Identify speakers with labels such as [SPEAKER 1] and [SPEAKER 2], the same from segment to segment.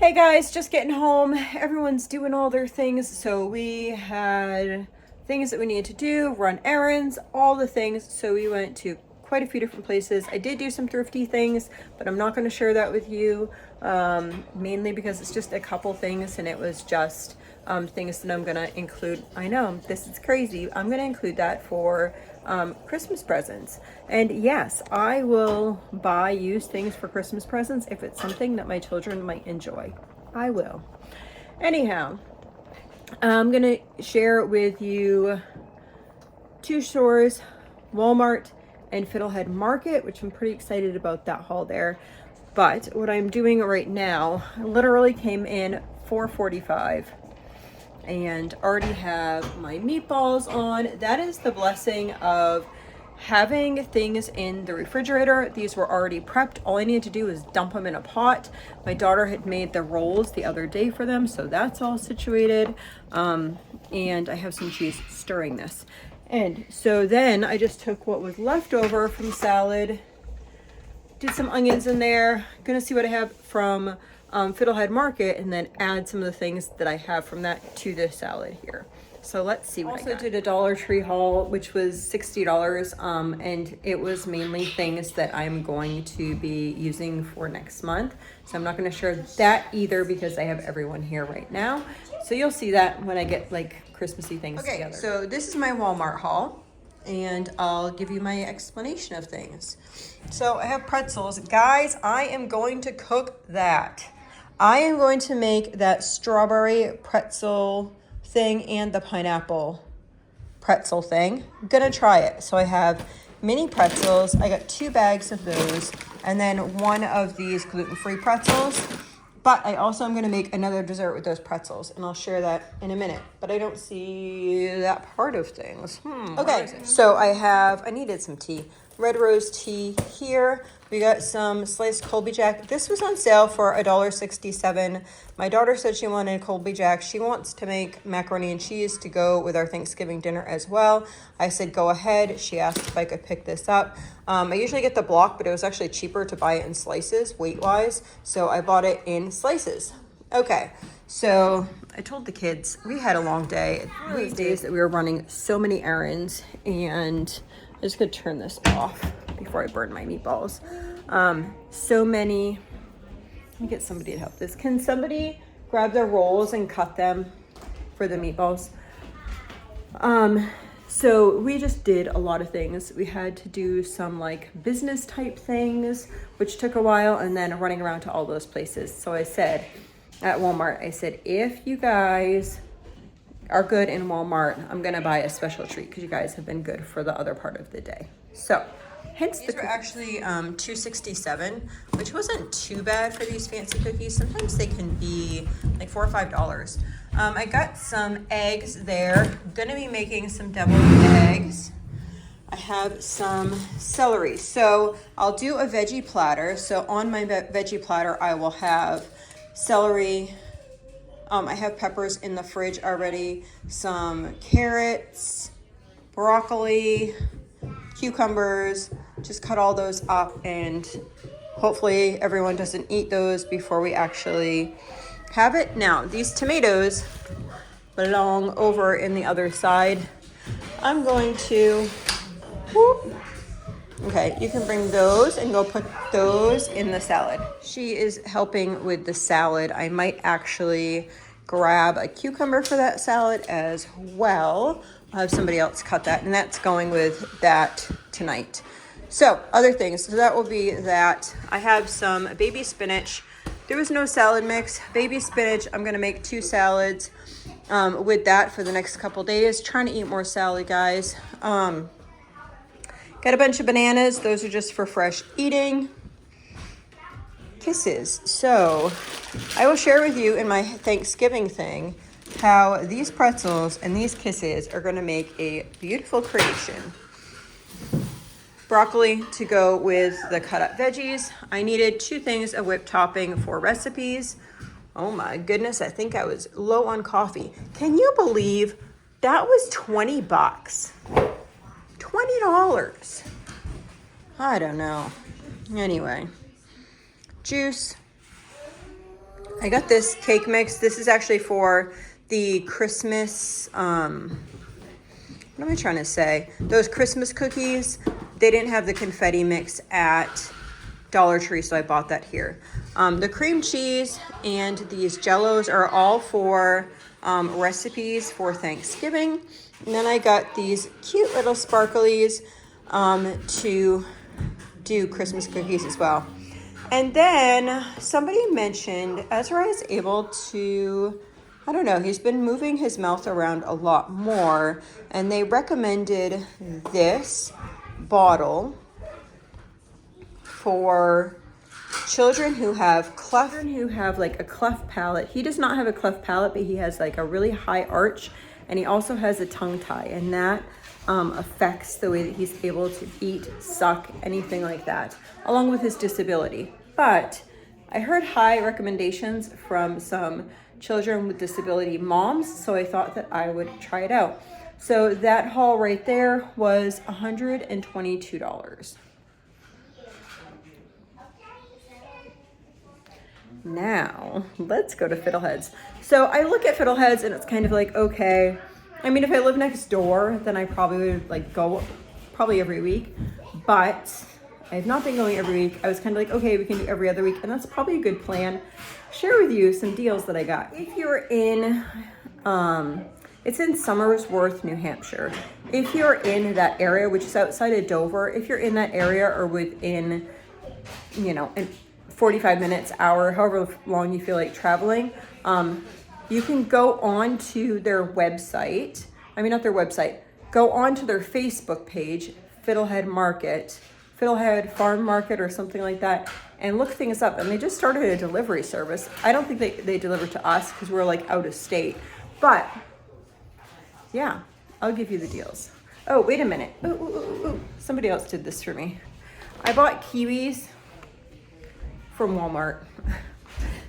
[SPEAKER 1] Hey guys, just getting home. Everyone's doing all their things. So we had things that we needed to do, run errands, all the things. So we went to quite a few different places. I did do some thrifty things, but I'm not going to share that with you, mainly because it's just a couple things and it was just things that I'm going to include. I know, this is crazy. I'm going to include that for Christmas presents. And yes, I will buy used things for Christmas presents if it's something that my children might enjoy. I will. Anyhow, I'm gonna share with you two stores, Walmart and Fiddlehead Market, which I'm pretty excited about that haul there. But what I'm doing right now, I literally came in 4:45 and already have my meatballs on. That is the blessing of having things in the refrigerator. These were already prepped. All I needed to do was dump them in a pot. My daughter had made the rolls the other day for them, so that's all situated. And I have some cheese stirring this. And so then I just took what was left over from salad, did some onions in there, gonna see what I have from Fiddlehead Market, and then add some of the things that I have from that to the salad here. So let's see what I got. Also did a Dollar Tree haul, which was $60, and it was mainly things that I'm going to be using for next month. So I'm not going to share that either because I have everyone here right now. So you'll see that when I get like Christmassy things together. So this is my Walmart haul, and I'll give you my explanation of things. So I have pretzels. Guys, I am going to cook that. I am going to make that strawberry pretzel thing and the pineapple pretzel thing. I'm gonna try it. So I have mini pretzels. I got 2 bags of those, and then 1 of these gluten-free pretzels. But I also am gonna make another dessert with those pretzels, and I'll share that in a minute. But I don't see that part of things. Okay, so I needed some tea. Red rose tea here. We got some sliced Colby Jack. This was on sale for $1.67. My daughter said she wanted Colby Jack. She wants to make macaroni and cheese to go with our Thanksgiving dinner as well. I said, go ahead. She asked if I could pick this up. I usually get the block, but it was actually cheaper to buy it in slices, weight-wise. So I bought it in slices. Okay, so I told the kids we had a long day. These days that we were running so many errands, and I'm just gonna turn this off before I burn my meatballs. So many. Let me get somebody to help this. Can somebody grab their rolls and cut them for the meatballs? So we just did a lot of things. We had to do some like business type things, which took a while, and then running around to all those places. So I said at Walmart, I said, if you guys are good in Walmart, I'm gonna buy a special treat because you guys have been good for the other part of the day. So hence these were actually $2.67, which wasn't too bad for these fancy cookies. Sometimes they can be like $4 or $5. I got some eggs there. I'm gonna be making some deviled eggs. I have some celery. So I'll do a veggie platter. So on my veggie platter, I will have celery. I have peppers in the fridge already, some carrots, broccoli, cucumbers. Just cut all those up, and hopefully everyone doesn't eat those before we actually have it. Now, these tomatoes belong over in the other side. I'm going to, okay, you can bring those and go put those in the salad. She is helping with the salad. I might actually grab a cucumber for that salad as well. I'll have somebody else cut that, and that's going with that tonight. So other things, so that will be that. I have some baby spinach. There was no salad mix. Baby spinach, I'm gonna make 2 salads with that for the next couple days. Trying to eat more salad, guys. Got a bunch of bananas. Those are just for fresh eating. Kisses. So I will share with you in my Thanksgiving thing how these pretzels and these kisses are going to make a beautiful creation. Broccoli to go with the cut up veggies. I needed 2 things of whipped topping for recipes. Oh my goodness, I think I was low on coffee. Can you believe that was $20? $20. I don't know. Anyway, juice, I got this cake mix. This is actually for the Christmas, what am I trying to say? Those Christmas cookies, they didn't have the confetti mix at Dollar Tree, so I bought that here. The cream cheese and these Jellos are all for recipes for Thanksgiving. And then I got these cute little sparklies to do Christmas cookies as well. And then somebody mentioned Ezra is able to, I don't know, he's been moving his mouth around a lot more, and they recommended this bottle for children who have like a cleft palate. He does not have a cleft palate, but he has like a really high arch, and he also has a tongue tie, and that affects the way that he's able to eat, suck, anything like that, along with his disability. But I heard high recommendations from some children with disability moms, so I thought that I would try it out. So that haul right there was $122. Now, let's go to Fiddleheads. So I look at Fiddleheads and it's kind of like, okay, I mean, if I live next door, then I probably would like go probably every week, but I have not been going every week. I was kind of like, okay, we can do every other week, and that's probably a good plan. Share with you some deals that I got. If you're in, it's in Somersworth, New Hampshire. If you're in that area, which is outside of Dover, if you're in that area or within, you know, in 45 minutes, hour, however long you feel like traveling, you can go on to their website. I mean, not their website. Go on to their Facebook page, Fiddlehead Market, Fiddlehead Farm Market or something like that, and look things up. And they just started a delivery service. I don't think they deliver to us because we're like out of state. But yeah, I'll give you the deals. Oh, wait a minute. Ooh. Somebody else did this for me. I bought kiwis from Walmart.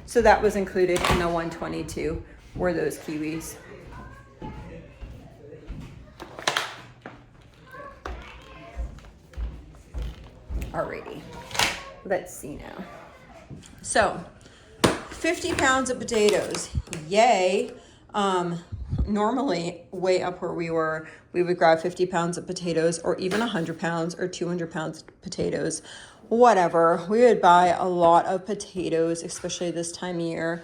[SPEAKER 1] So that was included in the 122 were those kiwis. Alrighty, let's see now. So 50 pounds of potatoes, yay. Normally way up where we were, we would grab 50 pounds of potatoes or even 100 pounds or 200 pounds of potatoes, whatever. We would buy a lot of potatoes, especially this time of year.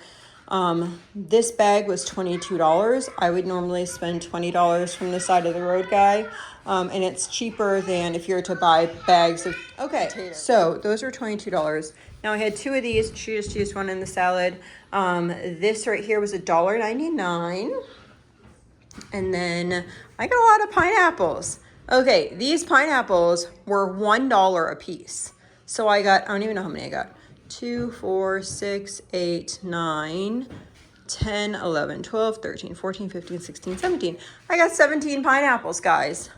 [SPEAKER 1] This bag was $22. I would normally spend $20 from the side of the road guy. And it's cheaper than if you were to buy bags of, potatoes. So those are $22. Now I had two of these. She just used one in the salad. This right here was $1.99. And then I got a lot of pineapples. Okay, these pineapples were $1 a piece. So I got, I don't even know how many I got. 2, 4, 6, 8, 9, 10, 11, 12, 13, 14, 15, 16, 17. I got 17 pineapples, guys.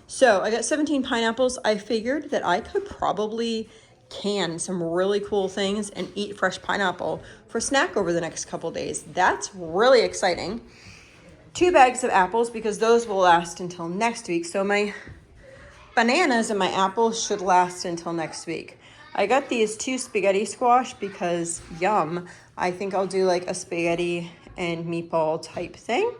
[SPEAKER 1] So I got 17 pineapples. I figured that I could probably can some really cool things and eat fresh pineapple for snack over the next couple days. That's really exciting. 2 bags of apples because those will last until next week. So my bananas and my apples should last until next week. I got these 2 spaghetti squash because yum. I think I'll do like a spaghetti and meatball type thing.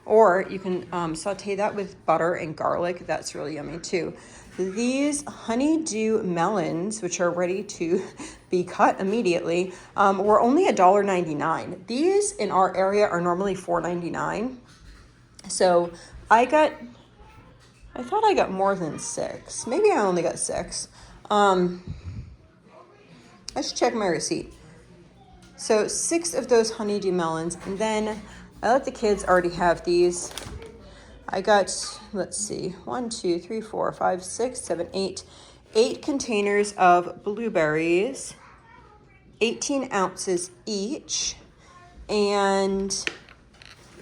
[SPEAKER 1] Or you can saute that with butter and garlic. That's really yummy too. These honeydew melons, which are ready to be cut immediately, were only $1.99. These in our area are normally $4.99. So I thought I got more than 6. Maybe I only got 6. I should check my receipt. So 6 of those honeydew melons, and then I let the kids already have these. I got, let's see, 1, 2, 3, 4, 5, 6, 7, 8. 8 containers of blueberries, 18 ounces each, and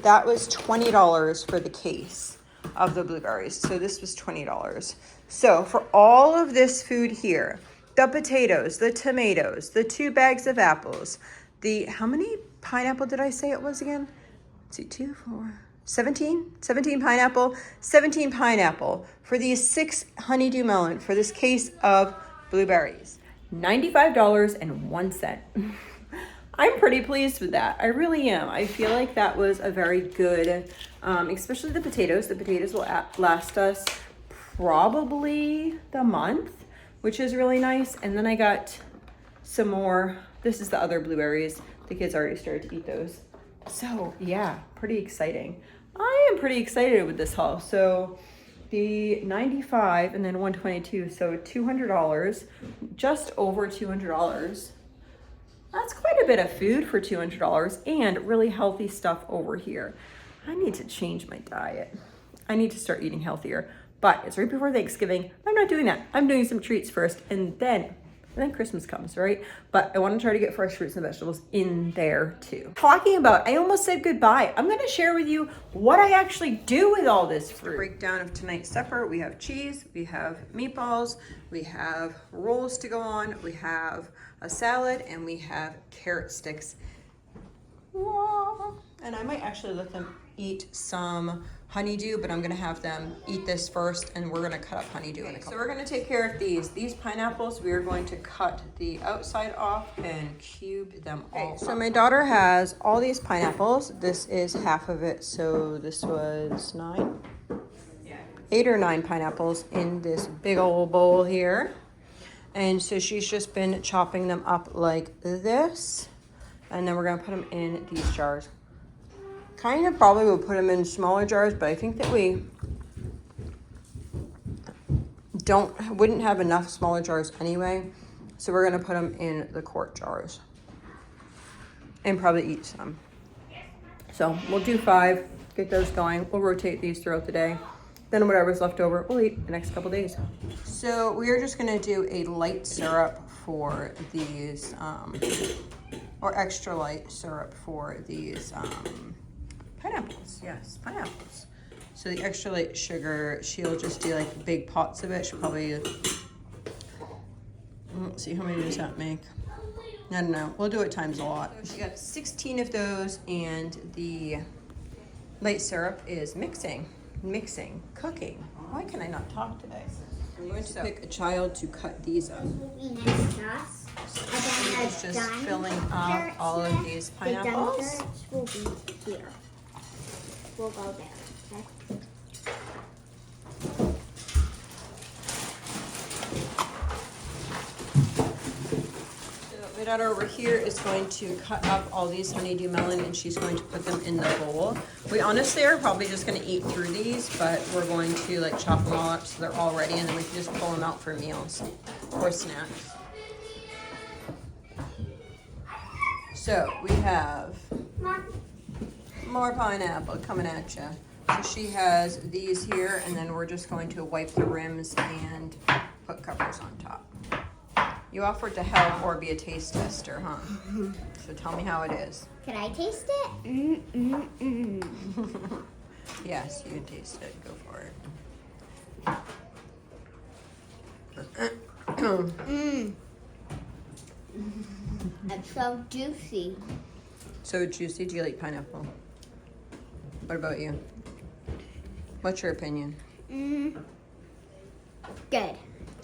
[SPEAKER 1] that was $20 for the case of the blueberries. So this was $20. So for all of this food here, the potatoes, the tomatoes, the 2 bags of apples, how many pineapple did I say it was again? Let's see, 2, 4, 17 pineapple, 17 pineapple for these 6 honeydew melon for this case of blueberries. $95.01. I'm pretty pleased with that. I really am. I feel like that was a very good, especially the potatoes. The potatoes will last us probably the month, which is really nice. And then I got some more. This is the other blueberries. The kids already started to eat those. So yeah, pretty exciting. I am pretty excited with this haul. So the 95 and then 122, so $200, just over $200. That's quite a bit of food for $200 and really healthy stuff over here. I need to change my diet. I need to start eating healthier, but it's right before Thanksgiving. I'm not doing that. I'm doing some treats first and then Christmas comes, right? But I want to try to get fresh fruits and vegetables in there too. Talking about, I almost said goodbye. I'm going to share with you what I actually do with all this fruit. Breakdown of tonight's supper. We have cheese, we have meatballs, we have rolls to go on, we have a salad, and we have carrot sticks. And I might actually let them eat some honeydew, but I'm gonna have them eat this first, and we're gonna cut up honeydew in a couple. So we're gonna take care of these. These pineapples, we are going to cut the outside off and cube them all. So my daughter has all these pineapples. This is half of it, so this was 8 or 9 pineapples in this big old bowl here. And so she's just been chopping them up like this. And then we're gonna put them in these jars. Kind of probably would put them in smaller jars, but I think that we wouldn't have enough smaller jars anyway. So we're gonna put them in the quart jars and probably eat some. So we'll do 5, get those going. We'll rotate these throughout the day. Then whatever's left over, we'll eat the next couple days. So we are just gonna do a light syrup for these, or extra light syrup for these pineapples. Yes, pineapples. So the extra light sugar, she'll just do like big pots of it. She'll probably, let's see, how many does that make? I don't know, we'll do it times a lot. So she got 16 of those, and the light syrup is mixing, cooking. Why can I not talk today? I'm going to pick a child to cut these up. It's just filling up all of these pineapples.
[SPEAKER 2] Will be here. We'll go there. Okay?
[SPEAKER 1] My daughter over here is going to cut up all these honeydew melon, and she's going to put them in the bowl. We honestly are probably just going to eat through these, but we're going to like chop them all up so they're all ready, and then we can just pull them out for meals or snacks. So we have more pineapple coming at you. So she has these here, and then we're just going to wipe the rims and put covers on top. You offered to help or be a taste tester, huh? So tell me how it is.
[SPEAKER 2] Can I taste it?
[SPEAKER 1] Yes, you can taste it. Go for it.
[SPEAKER 2] It's so juicy.
[SPEAKER 1] So juicy. Do you like pineapple? What about you? What's your opinion?
[SPEAKER 2] Good.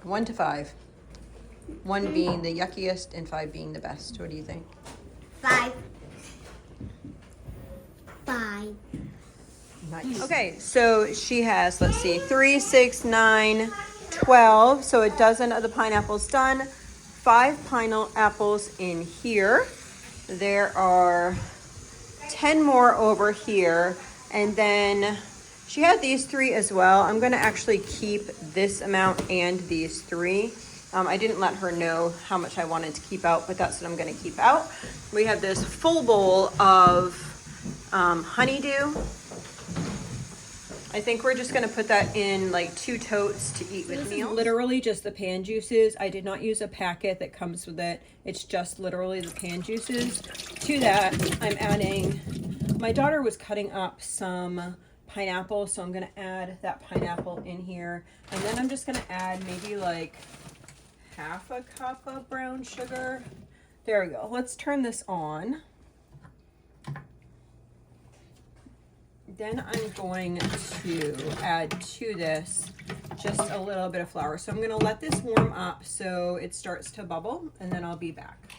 [SPEAKER 1] 1 to 5. 1 being the yuckiest and 5 being the best. What do you think?
[SPEAKER 2] 5. 5.
[SPEAKER 1] Nice. Okay, so she has, let's see, 3, 6, 9, 12. So a dozen of the pineapples done. 5 pineapples in here. There are 10 more over here. And then she had these 3 as well. I'm gonna actually keep this amount and these 3. I didn't let her know how much I wanted to keep out, but that's what I'm gonna keep out. We have this full bowl of honeydew. I think we're just gonna put that in like 2 totes to eat with meals. Literally just the pan juices. I did not use a packet that comes with it. It's just literally the pan juices. To that, I'm adding, my daughter was cutting up some pineapple, so I'm gonna add that pineapple in here. And then I'm just gonna add maybe like half a cup of brown sugar. There we go. Let's turn this on. Then I'm going to add to this just a little bit of flour. So I'm going to let this warm up so it starts to bubble, and then I'll be back.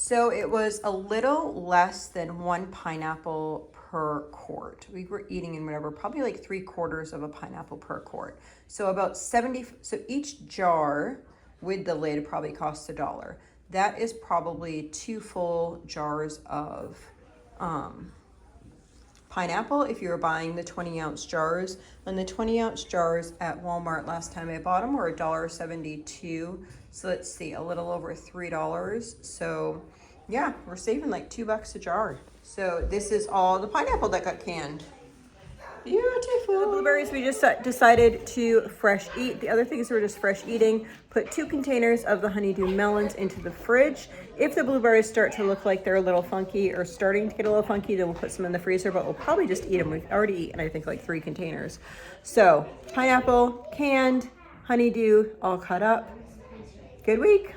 [SPEAKER 1] So it was a little less than 1 pineapple per quart. We were eating in whatever, probably like 3/4 of a pineapple per quart. So about 70, so each jar with the lid probably costs $1. That is probably 2 full jars of pineapple if you were buying the 20-ounce jars. And the 20-ounce jars at Walmart last time I bought them were $1.72. So let's see, a little over $3. So yeah, we're saving like $2 a jar. So this is all the pineapple that got canned. Beautiful. The blueberries we just decided to fresh eat. The other things we're just fresh eating. Put 2 containers of the honeydew melons into the fridge. If the blueberries start to look like they're a little funky or starting to get a little funky, then we'll put some in the freezer, but we'll probably just eat them. We've already eaten, I think, like 3 containers. So pineapple, canned, honeydew, all cut up. Good week.